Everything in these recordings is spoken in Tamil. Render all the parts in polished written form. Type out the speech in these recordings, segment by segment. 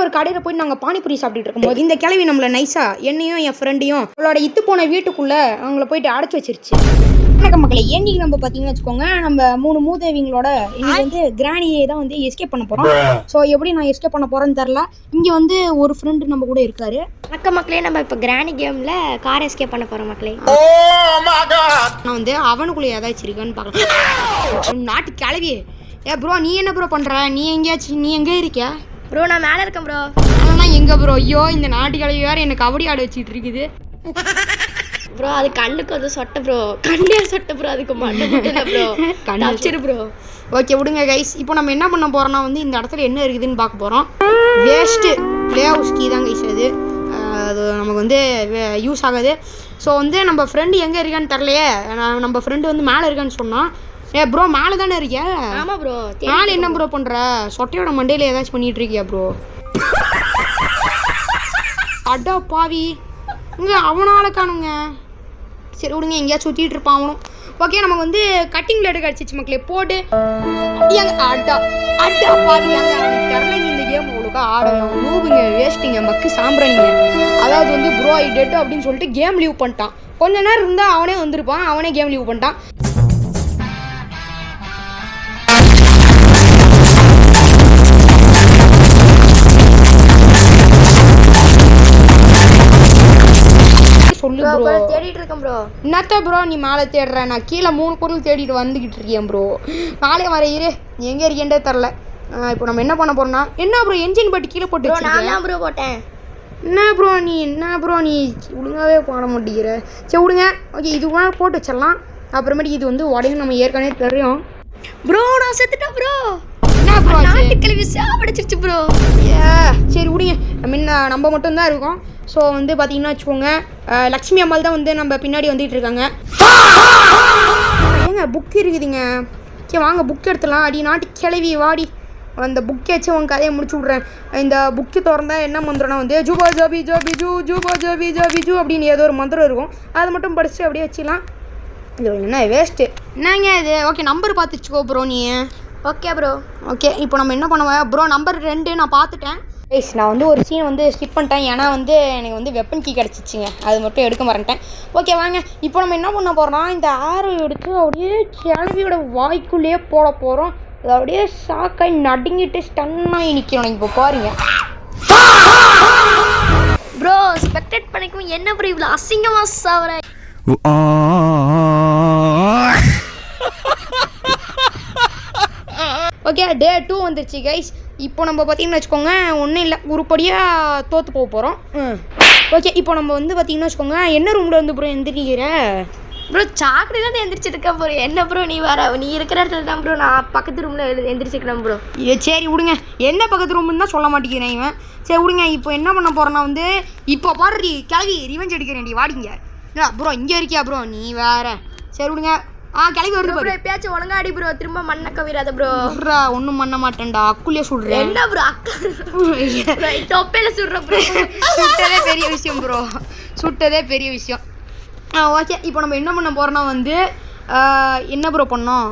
ஒரு கடையில் போயிட்டு நாங்கள் பானிபூரி சாப்பிட்டுட்டு இருக்கும்போது இந்த கிழவி நம்மளை நைஸாக என்னையும் என் ஃப்ரெண்டையும் அவளோட இத்து போன வீட்டுக்குள்ளே அவங்கள போயிட்டு அடைச்சி வச்சிருச்சு. வணக்கம் மக்களை, ஏன்னிக்கு நம்ம பார்த்தீங்கன்னு வச்சுக்கோங்க, நம்ம 3 மூதேவிங்களோட இன்னைக்கு வந்து கிராணியை தான் வந்து எஸ்கேப் பண்ண போகிறோம். ஸோ எப்படி நான் எஸ்கேப் பண்ண போகிறேன்னு தெரில. இங்கே வந்து ஒரு ஃப்ரெண்டு நம்ம கூட இருக்காரு. வணக்கம் மக்களே, நம்ம இப்போ கிராணி கேமில் கார் எஸ்கேப் பண்ண போகிறோம் மக்களே. நான் வந்து அவனுக்குள்ளே ஏதாச்சும் இருக்கான்னு பார்க்கலாம். நாட்டு கிளவி ப்ரோ, நீ என்ன ப்ரோ பண்ணுற? நீ எங்கே இருக்க ப்ரோ? நான் மேலே இருக்கேன் ப்ரோ. ஆனால் எங்கே ப்ரோ? ஐயோ, இந்த நாட்டு கிளவி வேறு எனக்கு கபடி ஆட வச்சுட்டு இருக்குது ப்ரோ. அது கண்ணுக்கு வந்து சொட்ட ப்ரோ, கண்ணே சொட்ட ப்ரோ, அதுக்கு மட்டும் ப்ரோ கண்டிச்சிரு ப்ரோ. ஓகே விடுங்க கைஸ். இப்போ நம்ம என்ன பண்ண போகிறோம்னா வந்து இந்த இடத்துல என்ன இருக்குதுன்னு பார்க்க போகிறோம். வேஸ்ட்டு ப்ளே ஹவுஸ் கீ தான் கைஸ். அது நமக்கு வந்து யூஸ் ஆகாது. ஸோ வந்து நம்ம ஃப்ரெண்டு எங்கே இருக்கான்னு தெரிலையே. நம்ம ஃப்ரெண்டு வந்து மேலே இருக்கான்னு சொன்னால், ப்ரோ மேலே தானே இருக்கியா? ஆமாம் ப்ரோ. மேலே என்ன ப்ரோ பண்ணுற? சொட்டையோட மண்டையில் ஏதாச்சும் பண்ணிட்டு இருக்கியா ப்ரோ? அடா பாவி, இங்கே அவனால காணுங்க. சரி விடுங்க, எங்கேயாச்சும் சுற்றிட்டு இருப்பான் அவனும். ஓகே, நமக்கு வந்து கட்டிங் பிளேடு கிடச்சிச்சு மக்களே. போட்டு அடா அடா பாவியாங்க. அவனுக்கு தெரிலங்க இந்த கேம் அவ்வளோக்கா ஆடணும். மூவுங்க வேஸ்ட்டுங்க, மக்கு சாம்பிராணிங்க. அதாவது வந்து ப்ரோ ஐ டெட் அப்படின்னு சொல்லிட்டு கேம் லீவ் பண்ணிட்டான். கொஞ்ச நேரம் இருந்தால் அவனே வந்திருப்பான், அவனே கேம் லீவ் பண்ணிட்டான். சொல்லு ப்ரோ. தேடிட்டு இருக்கேன் ப்ரோ. என்னத்த ப்ரோ நீ மேலே தேடுற? நான் கீழே 3 பொருள் தேடிட்டு வந்துக்கிட்டு இருக்கேன் ப்ரோ. மேலே வர இரு, நீ எங்கே இருக்கேன்டே தெரில. இப்போ நம்ம என்ன பண்ண போறோம்னா, என்ன ப்ரோ என்ஜின் பட்டி கீழே போட்டு நான் ப்ரோ போட்டேன். என்ன ப்ரோ நீ ஒழுங்காகவே போட மாட்டேங்கிற. சரி விடுங்க. ஓகே, இது கூட போட்டு வச்சிடலாம். அப்புறமேட்டு இது வந்து உடையும் நம்ம ஏற்கனவே தெரியும். ப்ரோ நான் செத்துட்டேன் ப்ரோ. என்ன ப்ரோ நாட்டுக்கிழவி சாப்பிடுச்சிருச்சு ப்ரோ. சரி விடுங்க, நம்ம மட்டும்தான் இருக்கோம். ஸோ வந்து பார்த்தீங்கன்னா வச்சுக்கோங்க, லக்ஷ்மி அம்மாள் தான் வந்து நம்ம பின்னாடி வந்துட்டு இருக்காங்க. ஏங்க புக் இருக்குதுங்க. சரி வாங்க புக் எடுத்துலாம். அடி நாட்டு கிளவி வாடி, அந்த புக்கை வச்சு உன் கதையை முடிச்சு விட்றேன். இந்த புக்கு திறந்தா என்ன மந்திரம்னா வந்து Juba Joby Joby zoo Juba Joby Joby zoo அப்படின்னு ஏதோ ஒரு மந்திரம் இருக்கும். அதை மட்டும் படித்து அப்படியே வச்சுக்கலாம். இது என்ன வேஸ்ட்டு என்னங்க இது? ஓகே, நம்பர் பார்த்து வச்சுக்கோ ப்ரோ நீ. Okay bro. ஓகே, இப்போ நம்ம என்ன பண்ணுவேன் ப்ரோ, நம்பர் 2 நான் பார்த்துட்டேன். நான் வந்து ஒரு சீன் வந்து ஸ்கிப் பண்ணிட்டேன். ஏன்னா வந்து எனக்கு வந்து வெப்பன் கீ கிடச்சிச்சிங்க, அது மட்டும் எடுக்க மறந்துட்டேன். ஓகே வாங்க, இப்போ நம்ம என்ன பண்ண போகிறோம்னா, இந்த ஆரோ எடுத்து அப்படியே கிளவியோட வாய்க்குள்ளேயே போட போகிறோம். அது அப்படியே ஷாக்காய் நடுங்கிட்டு ஸ்டன்னாகி நிற்கிறோம். இப்போ பாருங்க ப்ரோ, ஸ்பெக்டேட் பண்ணிக்கும் என்ன ப்ரோ இவ்வளோ அசிங்கமாக சாவற? ஓகே, டே 2 வந்துருச்சு கைஸ். இப்போ நம்ம பார்த்தீங்கன்னு வச்சுக்கோங்க, ஒன்றும் இல்லை, உருப்படியாக தோற்று போக போகிறோம். ஓகே, இப்போ நம்ம வந்து பார்த்தீங்கன்னா வச்சுக்கோங்க, என்ன ரூமில் வந்து ப்ரோ எந்திரிக்கிற? ப்ரோ சாக்கடையில எந்திரிச்சிட்டு இருக்கேன் ப்ரோ. என்ன ப்ரோ நீ வர? நீ இருக்கிற இடத்துல தான் ப்ரோ நான் பக்கத்து ரூமில் எந்திரிச்சிக்கிறேன் ப்ரோ. சரி விடுங்க, என்ன பக்கத்து ரூம்னு தான் சொல்ல மாட்டேங்கிறேன் இவன். சரி விடுங்க, இப்போ என்ன பண்ண போகிறேன்னா வந்து, இப்போ பாரு கிளவி ரிவெஞ்ச் எடுக்கிறேன்டி வாடிங்க. இல்லை ப்ரோ இங்கே இருக்கியா ப்ரோ? நீ வேற. சரி விடுங்க. கிளம்பி வருது ப்ரோ. எப்பயாச்சும் ஒழுங்காடி ப்ரோ, திரும்ப மண்ணை கவிராத ப்ரோ. ஒன்றும் பண்ண மாட்டேன்டா, அக்குள்ளே சுடுறேன். என்ன ப்ரோ அக்கா தொப்பையில சுடுற ப்ரோ? சுட்டதே பெரிய விஷயம் ப்ரோ, சுட்டதே பெரிய விஷயம். ஓகே, இப்போ நம்ம என்ன பண்ண போகிறோன்னா வந்து, என்ன ப்ரோ பண்ணோம்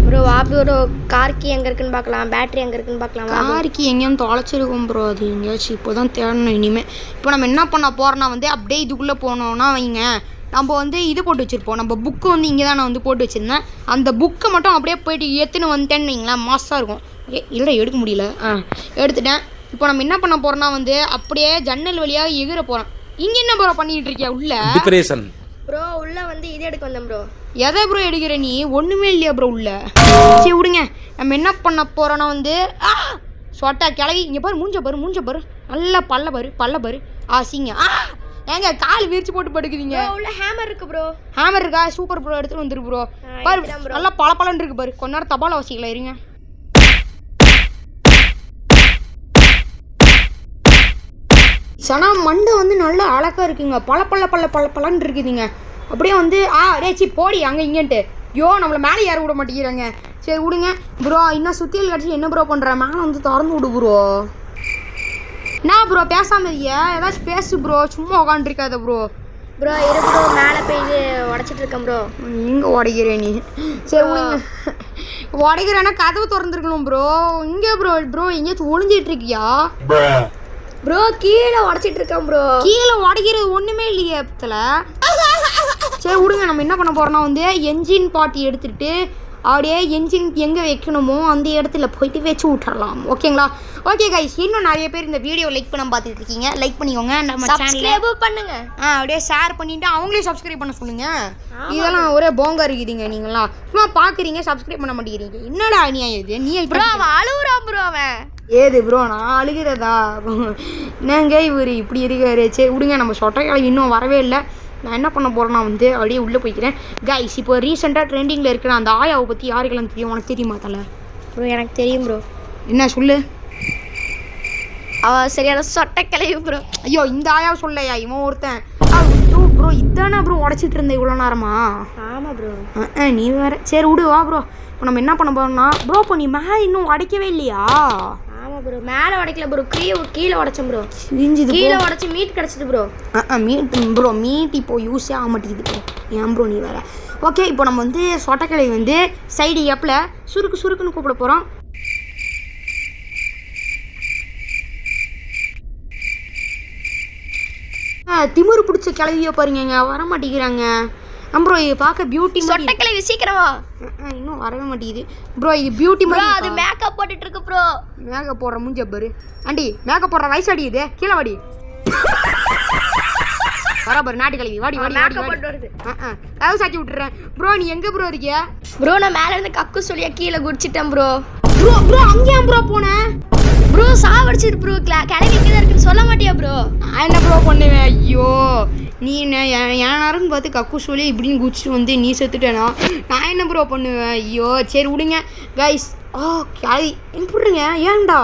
ப்ரோ? வா ப்ரோ, கார்க்கி எங்கே இருக்குன்னு பார்க்கலாம், பேட்டரி எங்கே இருக்குன்னு பார்க்கலாம். கார்க்கி எங்கேயும் தொலைச்சிருக்கோம் ப்ரோ, அது எங்கேயாச்சும் இப்போ தான் தேடணும் இனிமேல். இப்போ நம்ம என்ன பண்ண போகிறோன்னா வந்து, அப்படியே இதுக்குள்ளே போனோம்னா வைங்க, நம்ம வந்து இது போட்டு வச்சுருப்போம். நம்ம புக்கு வந்து இங்கே தான் நான் வந்து போட்டு வச்சுருந்தேன். அந்த புக்கை மட்டும் அப்படியே போயிட்டு எடுத்துன்னு வந்துட்டேன்னு வைங்களேன், மாஸாக இருக்கும். இல்லை எடுக்க முடியல. எடுத்துட்டேன். இப்போ நம்ம என்ன பண்ண போகிறோன்னா வந்து, அப்படியே ஜன்னல் வழியாக எகிற போகிறோம். இங்கே என்ன ப்ரோ பண்ணிகிட்டு இருக்கியா உள்ள? டிப்ரேஷன் ப்ரோ உள்ள வந்து இது எடுக்க வந்தேன் ப்ரோ. எதை ப்ரோ எடுக்கிற நீ? ஒன்றுமே இல்லையா ப்ரோ உள்ள? சரி விடுங்க, நம்ம என்ன பண்ண போகிறோன்னா வந்து, சொட்டா கிளவி இங்கே பாரு, மூஞ்ச பாரு நல்லா பல்ல பாரு ஆசிங்க. ஏங்க கால் விரிச்சு போட்டு படுக்குறீங்க. உள்ள ஹேமர் இருக்கு ப்ரோ. ஹேமர் இருக்கா? சூப்பர் ப்ரோ, எடுத்துட்டு வந்துரு ப்ரோ. பாரு நல்லா பளபளன்னு இருக்கு பாரு. கொஞ்ச நேரம் தபால வசிக்கல இருங்க. சனா மண்டை வந்து நல்லா அழகா இருக்குங்க, பளபளன்னு இருக்குதுங்க. அப்படியே வந்து ரேச்சி போடி அங்கே இங்கன்ட்டு. ஐயோ நம்மளை மேலே ஏற விட மாட்டேங்கிறாங்க. சரி விடுங்க ப்ரோ, இன்னும் சுத்தியல் கிடச்சி என்ன ப்ரோ பண்ணுற? மேலே வந்து திறந்து விடு ப்ரோ. என்ன ப்ரோ பேசாமல் இருக்கியா? ஏதாச்சும் பேசு ப்ரோ, சும்மா உட்காந்துருக்காத ப்ரோ. ப்ரோ இரு ப்ரோ, மேலே போய் இது உடச்சிட்டு இருக்கேன் ப்ரோ. எங்கே உடைக்கிறே நீ? சரி விடுங்க. உடைக்கிறேன்னா கதவு திறந்துருக்கணும் ப்ரோ. இங்கே ப்ரோ எங்கேயாச்சும் ஒளிஞ்சிட்டு இருக்கியா ப்ரோ? கீழே உடச்சிட்டு இருக்கேன் ப்ரோ. கீழே உடைக்கிறது ஒன்றுமே இல்லையே பத்தில். சரி விடுங்க, நம்ம என்ன பண்ண போகிறோம்னா வந்து என்ஜின் பாட்டி எடுத்துகிட்டு அப்படியே என்ஜின் எங்கே வைக்கணுமோ அந்த இடத்துல போயிட்டு வச்சு விட்டுறலாம். ஓகேங்களா? ஓகே கைஸ், இன்னும் நிறைய பேர் இந்த வீடியோ லைக் பண்ண பார்த்துட்டு இருக்கீங்க. லைக் பண்ணிக்கோங்க. நம்ம சப்ஸ்கிரைப் பண்ணுங்க. அப்படியே ஷேர் பண்ணிவிட்டு அவங்களையும் சப்ஸ்கிரைப் பண்ண சொல்லுங்கள். இதெல்லாம் ஒரே போங்கா இருக்குதுங்க. நீங்களாம் சும்மா பார்க்குறீங்க, சப்ஸ்கிரைப் பண்ண மாட்டேங்கிறீங்க. என்னடா அநியாயம் இது? நீ ப்ரோ அவன் அழுகுறான் ப்ரோ. அவன் ஏது ப்ரோ? நான் அழுகிறதா? என்னங்க இவர் இப்படி இருக்காரு? சரி விடுங்க, நம்ம சொட்டை கிளவி இன்னும் வரவே இல்லை. நான் என்ன பண்ண போகிறேன்னா வந்து அப்படியே உள்ளே போய்க்கிறேன். கைஸ், இப்போ ரீசெண்டாக ட்ரெண்டிங்கில் இருக்கிற அந்த ஆயாவை பற்றி யாருக்கெல்லாம் தெரியும்? உனக்கு தெரியுமா தலை? ப்ரோ எனக்கு தெரியும் ப்ரோ. என்ன சொல்லு? அவள் சரியான சொட்டை கிளவி ப்ரோ. ஐயோ, இந்த ஆயாவை சொல்லையா? இவன் ஒருத்தன் ப்ரோ. இதானே ப்ரோ உடச்சிட்டு இருந்தேன் இவ்வளோ நேரமா? ஆமாம் ப்ரோ. நீ வேறு. சரி விடு, வா ப்ரோ. இப்போ நம்ம என்ன பண்ண போகிறோம்னா ப்ரோ, இப்போ நீ மேலே இன்னும் உடைக்கவே இல்லையா? ஆமாம் ப்ரோ, மேலே உடைக்கல ப்ரோ. கீழே உடைச்சேன் ப்ரோ. கீழே உடச்சி மீட் கிடச்சிது ப்ரோ. மீட் ப்ரோ, மீட் இப்போ யூஸே ஆக மாட்டேங்குது ப்ரோ. ஏன் ப்ரோ நீ வேறு? ஓகே, இப்போ நம்ம வந்து சொட்டக்கிளை வந்து சைடு கேப்பில் சுருக்குன்னு கூப்பிட போகிறோம். திமிரு பிடிச்ச கிளவியை பாருங்க, வர மாட்டேங்கிறாங்க ப்ரோ. இது பார்க்க பியூட்டி சொட்டக்கிளவி சீக்கிரமா. இன்னும் வரவே மாட்டேங்குது ப்ரோ. இது பியூட்டி ப்ரோ. அது மேக்கப் போட்டுட்டு இருக்கு ப்ரோ. மேக்கப் போடுற மூஞ்ச பாரு. ஆண்டி மேக்கப் போடுற வயசு அடிக்குது. கீழே வாடி. வரபாரு நாட்டு கிளவி. வாடி வாடி மேக்கப் போட்டு வருது. கதவு சாச்சி விட்டுறேன் ப்ரோ. நீ எங்கே ப்ரோ இருக்கியா? ப்ரோ நான் மேலே இருந்து கக்கு சொல்லியா கீழே குடிச்சிட்டேன் ப்ரோ. ப்ரோ அங்கேயா ப்ரோ போனேன்? ப்ரோ சாவடிச்சிரு ப்ரோ. கிளவி இங்கே தான் இருக்குன்னு சொல்ல மாட்டியா ப்ரோ? நான் என்ன ப்ரோ பண்ணுவேன்? ஐயோ, நீ என் நேரம்னு பார்த்து கக்கு சொல்லி இப்படின்னு குடிச்சிட்டு வந்து நீ செத்துட்டேனா? நான் என்ன ப்ரோ பண்ணுவேன்? ஐயோ சரி விடுங்க கைஸ். கிளவி எப்படிங்க? ஏன்டா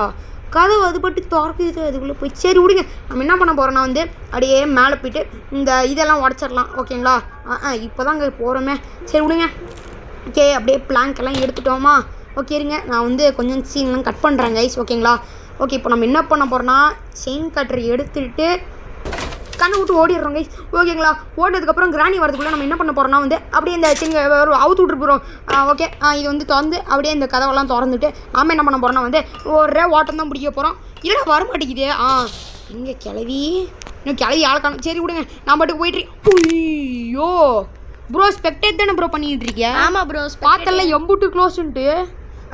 கதவு அது பட்டு திறக்குது அதுக்குள்ளே போய். சரி விடுங்க, நம்ம என்ன பண்ண போகிறோன்னா வந்து அப்படியே மேலே போய்ட்டு இந்த இதெல்லாம் உடச்சிடலாம். ஓகேங்களா? இப்போ தான் இங்கே போகிறோமே. சரி விடுங்க. ஓகே, அப்படியே பிளாங்க் எடுத்துட்டோமா? ஓகே இருங்க, நான் வந்து கொஞ்சம் சீன்லாம் கட் பண்ணுறேன் கைஸ். ஓகேங்களா? ஓகே, இப்போ நம்ம என்ன பண்ண போகிறோன்னா செயின் கட்டரை எடுத்துகிட்டு கண்ணை விட்டு ஓடிடுறோம் கைஸ். ஓகேங்களா? ஓடினதுக்கப்புறம் கிராணி வரதுக்குள்ளே நம்ம என்ன பண்ண போகிறோம்னா வந்து அப்படியே இந்த சிங்க அவுத்து விட்டு போகிறோம். ஓகே, இது வந்து திறந்து அப்படியே இந்த கதவெல்லாம் திறந்துட்டு நாம என்ன பண்ண போகிறோம்னா வந்து ஒரே ஓட்டம் தான் பிடிக்க போகிறோம். இல்லை வர மாட்டேங்குது. இங்கே கிளவி இன்னும் கிளவி ஆளக்கான. சரி விடுங்க, நான் பாட்டுக்கு போயிட்டு. ஐயோ ப்ரோ, ஸ்பெக்டேட் தானே ப்ரோ பண்ணிக்கிட்டு இருக்கேன்? ஆமாம் ப்ரோ. பார்த்தல எம்புட்டு க்ளோஸ்ன்ட்டு.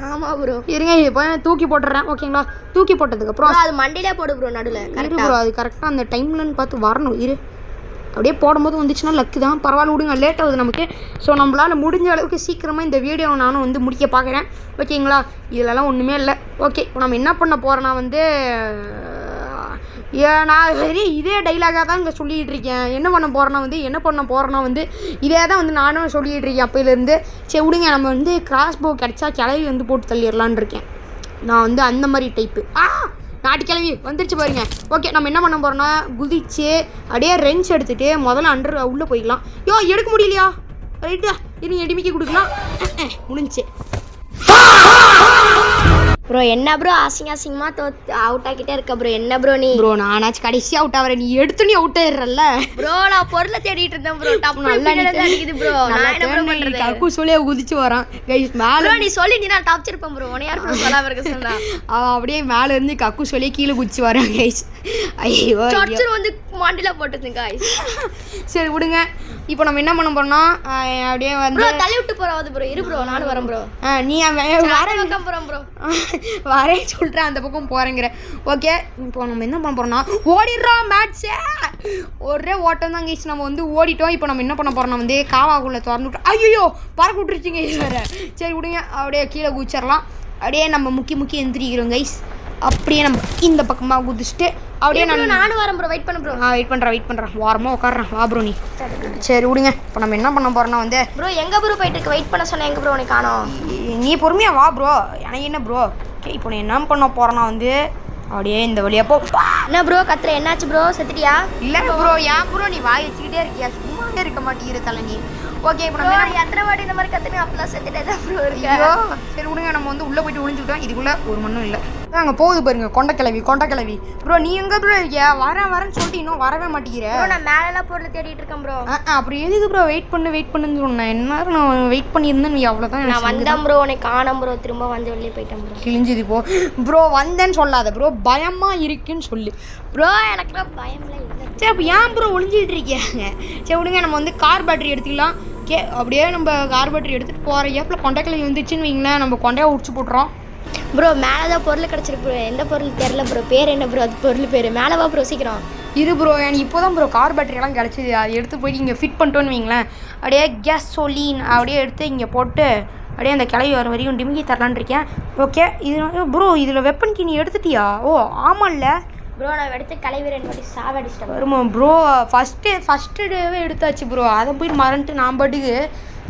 ஆமாம் ப்ரோ. இருங்க, இப்போ தூக்கி போட்டுறேன். ஓகேங்களா? தூக்கி போட்டதுக்கப்புறம் அது மண்டியிலே போடு ப்ரோ. நடுவில் இரு ப்ரோ, அது கரெக்டாக அந்த டைம்லன்னு பார்த்து வரணும். இரு, அப்படியே போடும்போது வந்துச்சுன்னா லக்கு தான். பரவாயில்ல விடுங்க, லேட் ஆகுது நமக்கு. ஸோ நம்மளால் முடிஞ்ச அளவுக்கு சீக்கிரமாக இந்த வீடியோவை நானும் வந்து முடிக்க பார்க்குறேன். ஓகேங்களா? இதிலலாம் ஒன்றுமே இல்லை. ஓகே, இப்போ நம்ம என்ன பண்ண போகிறோன்னா வந்து நான் சரி இதே டைலாகாக தான் இங்கே சொல்லிகிட்டு இருக்கேன். என்ன பண்ண போகிறேன்னா வந்து இதே தான் வந்து நானும் சொல்லிகிட்டு இருக்கேன் அப்போலேருந்து. சரி விடுங்க, நம்ம வந்து கிராஸ் போ கிடச்சா கிளவி வந்து போட்டு தள்ளிடலான் இருக்கேன். நான் வந்து அந்த மாதிரி டைப்பு. நாட்டு கிளவி வந்துருச்சு பாருங்க. ஓகே, நம்ம என்ன பண்ண போகிறோன்னா குதிச்சு அப்படியே ரெஞ்ச் எடுத்துகிட்டு முதல்ல உள்ளே போய்க்கலாம். எடுக்க முடியலையா? ரைட்டா, இனி எடிமிக்க கொடுக்கலாம். முடிஞ்சு ப்ரோ. என்ன ப்ரோ அசிங்கமாக அவுட் ஆகிட்டே இருக்க ப்ரோ? என்ன ப்ரோ நீ? ப்ரோ நானாச்சும் கடைசியாக அவுட் ஆகிறேன், நீ எடுத்து நீ அவுட் ஆயிடுறல்ல ப்ரோ. நான் பொருளை தேடிட்டு இருந்தேன் ப்ரோ. நல்லா அடிக்குது ப்ரோ. நான் என்ன ப்ரோ பண்ணுறது? கக்கு சொல்லியே குதிச்சு வரான் கைஸ் மேலே. நீ சொல்லி நீ நான் டாப் இருப்பேன் ப்ரோ. உன யார் ப்ரோ சொல்லாம இருக்க சொன்னா? அவன் அப்படியே மேலே இருந்து கக்கு சொல்லியே கீழே குதிச்சு வரான் கைஸ். ஐயோ சர்ச்சர் வந்து மண்டில போட்டுது கைஸ். சரி விடுங்க, இப்போ நம்ம என்ன பண்ண போறோம்னா அப்படியே வந்து ப்ரோ தள்ளி விட்டு போறாவது ப்ரோ. இரு ப்ரோ, நானும் வரேன் ப்ரோ. நீ வரேன் போறேன் ப்ரோ. வரேன் சொல்கிறேன், அந்த பக்கம் போகிறேங்கிற. ஓகே, இப்போ நம்ம என்ன பண்ண போகிறோம்னா ஓடிடுறோம் மேட்ச்சே. ஒரே ஓட்டம் தான் கைஸ். நம்ம வந்து ஓடிட்டோம். இப்போ நம்ம என்ன பண்ண போகிறோம்னா வந்து காவாக்குள்ளே திறந்து விட்டோம். ஐயோ பறக்க விட்டுருச்சிங்க வேறு. சரி விடுங்க, அப்படியே கீழே குதிச்சிடலாம். அப்படியே நம்ம முக்கி எந்திரிக்கிறோம் கைஸ். அப்படியே நம்ம இந்த பக்கமாக குதிச்சுட்டு அப்படியே நானும் வரேன் ப்ரோ. வெயிட் பண்ண ப்ரோ. வெயிட் பண்ணுறேன். வாரமாக உட்காடுறேன். வா ப்ரோ நீ. சரி விடுங்க, இப்போ நம்ம என்ன பண்ண போகிறோம்னா வந்து ப்ரோ எங்கே ப்ரோ போயிட்டு இருக்கு? வெயிட் பண்ண சொன்னேன். எங்கே ப்ரோ உனக்கு காணோம்? நீ பொறுமையாக வா ப்ரோ. எனக்கு என்ன ப்ரோ? ஓகே, இப்போ நான் என்ன பண்ண போகிறேன்னா வந்து அப்படியே இந்த வழியாக போ. என்ன ப்ரோ கத்துற? என்னாச்சு ப்ரோ? செத்துட்டியா? இல்லை ப்ரோ, ஏன் ப்ரோ நீ வாய் வச்சுக்கிட்டே இருக்கியா? சும்மாவே இருக்க மாட்டேங்கிற தலை நீ. ஓகே, இப்போ நம்ம எத்தனை வாட்டி இந்த மாதிரி கத்துனேன்? அப்பெல்லாம் செத்துட்டே தான் ப்ரோ இருக்கு. சரி விடுங்க, நம்ம வந்து உள்ளே போயிட்டு ஒளிஞ்சுக்கிட்டோம். இதுக்குள்ளே ஒரு மண்ணும் இல்லை. அங்கே போகுது பாருங்க கொண்டக்கிழவி ப்ரோ நீ எங்கே ப்ரோ இருக்கியா வரேன்னு சொல்லிட்டு இன்னும் வரவே மாட்டேங்கிற. நான் மேலெல்லாம் பொருள் தேடிட்டு இருக்கேன் ப்ரோ. அப்புறம் எதுக்கு ப்ரோ வெயிட் பண்ணுன்னு சொன்னேன். என்ன நான் வெயிட் பண்ணியிருந்தேன் நீ அவ்வளோதான். நான் வந்தேன் ப்ரோ, உனக்கு காணோம் ப்ரோ, திரும்ப வந்து வெளியே போயிட்டேன் ப்ரோ. கிழிஞ்சது ப்ரோ வந்தேன்னு சொல்லாத ப்ரோ, பயமாக இருக்குன்னு சொல்லு ப்ரோ. எனக்குலாம் பயம்லாம் இல்லை. சரி அப்போ ஏன் ப்ரோ ஒளிஞ்சிக்கிட்டு இருக்கியாங்க? சரி விடுங்க, நம்ம வந்து கார் பேட்டரி எடுத்துக்கலாம். அப்படியே நம்ம கார் பேட்டரி எடுத்துகிட்டு போகிற ஏப்பில் கொண்டைக்கிழவி வந்துச்சுன்னு வைங்களேன், நம்ம கொண்டையை உடிச்சு போட்டுறோம். ப்ரோ மேலே தான் பொருள் கிடச்சிருக்கு ப்ரோ. எந்த பொருள் தெரில ப்ரோ, பேர் என்ன ப்ரோ? அது பொருள் பேர் மேலே வா ப்ரோ, சீக்கிரம் இரு ப்ரோ. எனக்கு இப்போ தான் ப்ரோ கார் பேட்டரியெல்லாம் கிடச்சிது. அதை எடுத்து போயிட்டு இங்கே ஃபிட் பண்ணிட்டோன்னு வைங்களேன், அப்படியே கேஸோலின் அப்படியே எடுத்து இங்கே போட்டு அப்படியே அந்த கிளவி வர வரைக்கும் டிமிக்கி தரலான் இருக்கேன். ஓகே இது ப்ரோ இதில் வெப்பன் நீ எடுத்துட்டியா? ஓ ஆமாம்ல ப்ரோ, நான் எடுத்து கிளவி 2 வாட்டி சாவடிச்சிட்டேன். வருமா ப்ரோ? ஃபஸ்ட்டு டேவே எடுத்தாச்சு ப்ரோ. அதை போய் மறந்துட்டு நான் பாட்டுக்கு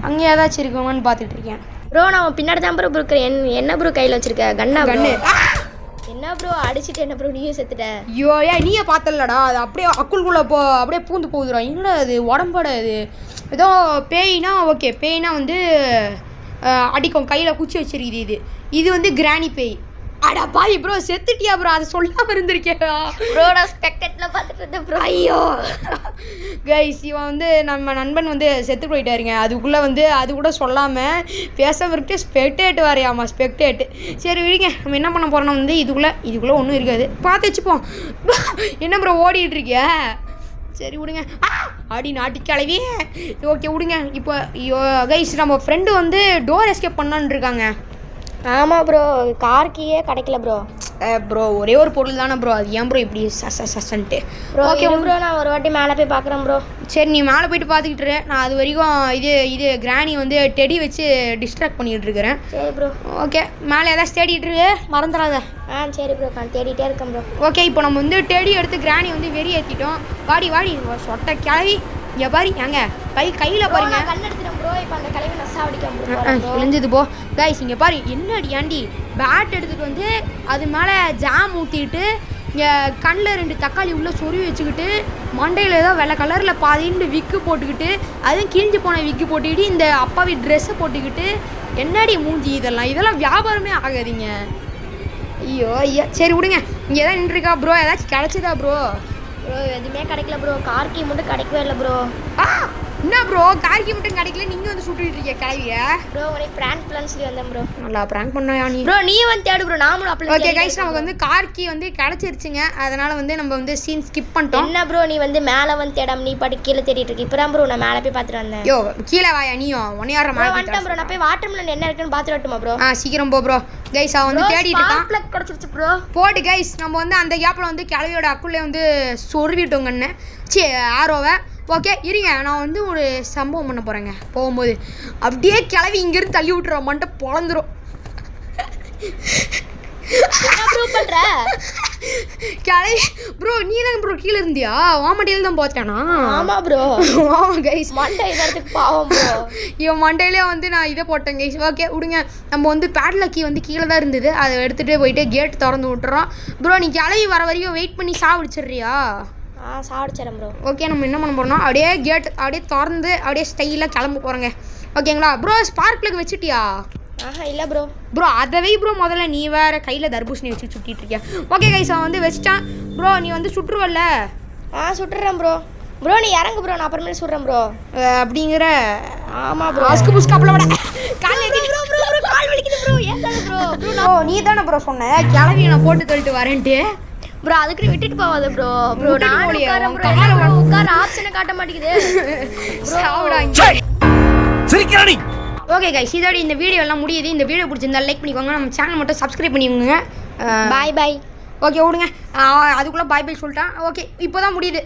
அங்கே ஏதாச்சும் இருக்குமான்னு பார்த்துட்டு இருக்கேன். ப்ரோ நான் பின்னாடி தான் ப்ரோ இருக்கிறேன். என்ன ப்ரோ கையில் வச்சிருக்க? கண்ணு. என்ன ப்ரோ அடிச்சுட்டு என்ன ப்ரோ நீயும் செத்துட்ட? ஐயோ நீயே பார்த்தலடா, அது அப்படியே அக்குள்குள்ளே அப்படியே பூந்து போகுதுடா. என்னடா அது உடம்போட இது ஏதோ பேய்னா. ஓகே பேய்னா வந்து அடிக்கும், கையில் குச்சி வச்சிருக்குது. இது வந்து கிராணி பேய். அடா பாய் ப்ரோ செத்துட்டியா ப்ரோ? அதை சொல்லாமல் இருந்திருக்கேடா ப்ரோ. நான் ஸ்பெக்டேட்டில் பார்த்துட்டு இருந்தேன் ப்ரோ. ஐயோ கைஸ், இவன் வந்து நம்ம நண்பன் வந்து செத்து போயிட்டாருங்க. அதுக்குள்ளே வந்து அது கூட சொல்லாமல் பேசாமல் இருக்கிட்டு ஸ்பெக்டேட் வரையாமா ஸ்பெக்டேட்டு. சரி விடுங்க, நம்ம என்ன பண்ண போகிறோம்னா வந்து இதுக்குள்ளே ஒன்றும் இருக்காது, பார்த்து வச்சுப்போம். என்ன ப்ரோ ஓடிட்டு இருக்கிய? சரி விடுங்க. அடி நாட்டி கிளவி. ஓகே விடுங்க. இப்போ கைஸ் நம்ம ஃப்ரெண்டு வந்து டோர் எஸ்கேப் பண்ணலான்னு இருக்காங்க. ஆமாம் ப்ரோ, கார் கீயே கிடைக்கல ப்ரோ. ப்ரோ ஒரே ஒரு பொருள் தானே ப்ரோ, அது ஏன் ப்ரோ இப்படி சசன்ட்டு? ப்ரோ ஓகே ப்ரோ, நான் ஒரு வாட்டி மேலே போய் பார்க்குறேன் ப்ரோ. சரி நீ மேலே போயிட்டு பார்த்துக்கிட்டு நான் அது வரைக்கும் இது கிராணி வந்து டெடி வச்சு டிஸ்ட்ராக்ட் பண்ணிகிட்டு இருக்கிறேன். சரி ப்ரோ. ஓகே மேலே ஏதாச்சும் தேடிட்டு இருக்கு, மறந்துடாத. சரி ப்ரோ, நான் தேடிட்டே இருக்கேன் ப்ரோ. ஓகே இப்போ நம்ம வந்து டெடி எடுத்து கிராணி வந்து வெறி ஏற்றிட்டோம். வாடி சொட்டை கிளவி இங்கே பாரு. ஏங்க கையில் பாருங்க. கண் எடுத்துட்டேன் ப்ரோ. இப்போ அந்த கிளவி நசா அடிக்கும் ப்ரோ. கிழிஞ்சது போ கைஸ். இங்கே பாரு என்னடி ஆண்டி பேட் எடுத்துகிட்டு வந்து அது மேலே ஜாம் ஊற்றிட்டு இங்கே கண்ணில் 2 தக்காளி உள்ளே சொருவி வச்சுக்கிட்டு மண்டையில் ஏதோ வெள்ளை கலரில் பாதின்னு விக்கு போட்டுக்கிட்டு அதுவும் கிழிஞ்சு போன விக்கு போட்டுக்கிட்டு இந்த அப்பாவி ட்ரெஸ்ஸை போட்டுக்கிட்டு என்னடி மூஞ்சி இதெல்லாம் வியாபாரமே ஆகாதீங்க. ஐயோ சரி விடுங்க. இங்கே எதாவது நின்றுருக்கா ப்ரோ? ஏதாச்சும் கிடச்சிதா ப்ரோ? ப்ரோ எதுவுமே கிடைக்கல ப்ரோ. கார் கீ மட்டும் கிடைக்கவே இல்லை ப்ரோ. என்ன ப்ரோ கார்கி மட்டும் கிடைக்கல, நீங்கள் வந்து சுட்டுட்டு இருக்கீங்க கிளவிய? ப்ரோ உனக்கு பிராங்க் பிளான் சொல்லி வந்தேன் ப்ரோ. நல்லா பிராங்க் பண்ணா நீ ப்ரோ. நீ வந்து தேடு ப்ரோ, நாமளும் அப்ளை. ஓகே கைஸ், நமக்கு வந்து கார்கி வந்து கிடச்சிருச்சுங்க. அதனால் வந்து நம்ம வந்து சீன் ஸ்கிப் பண்ணிட்டோம். என்ன ப்ரோ நீ வந்து மேலே வந்து தேடாம நீ பாட்டு கீழே தேடிட்டு இருக்கு. இப்போ தான் ப்ரோ நான் மேலே போய் பார்த்துட்டு வந்தேன். யோ கீழே வாயா நீயும் ஒன்னையார மேலே வந்துட்டேன் ப்ரோ. நான் போய் வாட்டர் மிலன் என்ன இருக்குன்னு பார்த்துட்டு வரட்டுமா ப்ரோ? சீக்கிரம் போ ப்ரோ. கைஸ் அவன் வந்து தேடிட்டு இருக்கான். பிளக் கிடச்சிருச்சு ப்ரோ. போடு கைஸ், நம்ம வந்து அந்த கேப்பில் வந்து கிளவியோட அக்குள்ளே வந்து சொருவிட்டோங்கன்னு ஆரோவை. ஓகே இருங்க, நான் வந்து ஒரு சம்பவம் பண்ண போகிறேங்க. போகும்போது அப்படியே கிளவி இங்கேருந்து தள்ளி விட்டுறோம், மண்டை பொழந்துரும். கிளவி ப்ரோ நீ தான் ப்ரோ கீழே இருந்தியா? வாமண்டையில் தான் பார்த்தேனா? ஆமாம் ப்ரோ. கைஸ் மண்டை இதற்கு பாவம் ப்ரோ. இவன் மண்டையிலே வந்து நான் இதை போட்டேன் கைஸ். ஓகே விடுங்க, நம்ம வந்து பேட்லக்கி வந்து கீழே தான் இருந்தது, அதை எடுத்துகிட்டு போயிட்டு கேட் திறந்து விட்டுறோம். ப்ரோ நீ கிளவி வர வரைக்கும் வெயிட் பண்ணி சாப்பிடுச்சிட்றியா? சாப்பிடுச்சேன் ப்ரோ. ஓகே நம்ம என்ன பண்ண போகிறோம்னா அப்படியே கேட் அப்படியே திறந்து அப்படியே ஸ்டைலாக கிளம்ப போகிறோங்க. ஓகேங்களா ப்ரோ? Spark plug வச்சுட்டியா? இல்லை ப்ரோ. ப்ரோ அதை வை ப்ரோ. முதல்ல நீ வேறு கையில் தர்பூசணி வச்சு சுட்டிட்டு இருக்கியா? ஓகே கைஸ் அவன் வந்து வச்சிட்டான். ப்ரோ நீ வந்து சுட்டுருவல்ல? சுட்டுறேன் ப்ரோ. ப்ரோ நீ இறங்கு ப்ரோ, நான் அப்புறமேல சுடுறேன் ப்ரோ. அப்படிங்கிற? ஆமாம் ப்ரோ. அஸ்கு புஸ்கு அப்பள விட கால் வலிக்குது ப்ரோ. ஏன் ப்ரோ? ப்ரோ நீ தானே ப்ரோ சொன்ன கிளவி நான் போட்டு தள்ளிட்டு வரேன்ட்டு? ப்ரோ அதுக்கு விட்டுட்டு போவாத ப்ரோ. ப்ரோ நான் உட்கார ஆப்ஷனை காட்ட மாட்டேங்குது. ஓகே கைஸ் இதோட இந்த வீடியோ எல்லாம் முடியுது. இந்த வீடியோ பிடிச்சிருந்தா லைக் பண்ணிக்கோங்க, நம்ம சேனல் மட்டும் சப்ஸ்கிரைப் பண்ணிக்கோங்க. பாய் பாய். ஓகே விடுங்க, அதுக்குள்ளே பாய் பாய் சொல்லிட்டான். ஓகே இப்போ தான் முடியுது.